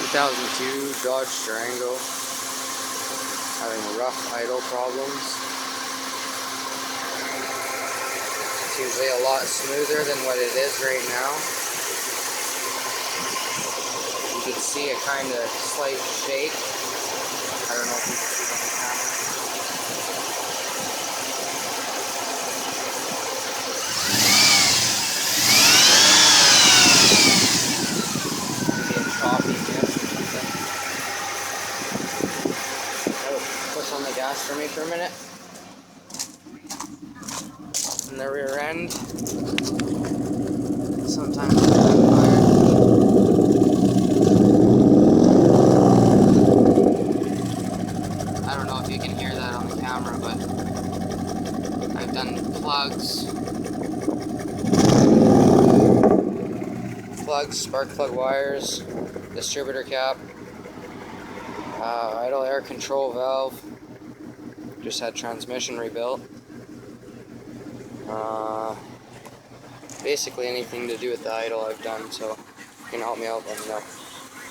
2002 Dodge Durango, having rough idle problems. It's usually a lot smoother than what it is right now. You can see a kind of slight shake. I don't know if you can see it on the camera. Push on the gas for me for a minute. And the rear end. Sometimes it's I don't know if you can hear that on the camera, but I've done plugs, spark plug wires, distributor cap, idle air control valve, just had transmission rebuilt. Basically anything to do with the idle I've done, so if you can help me out, let me know.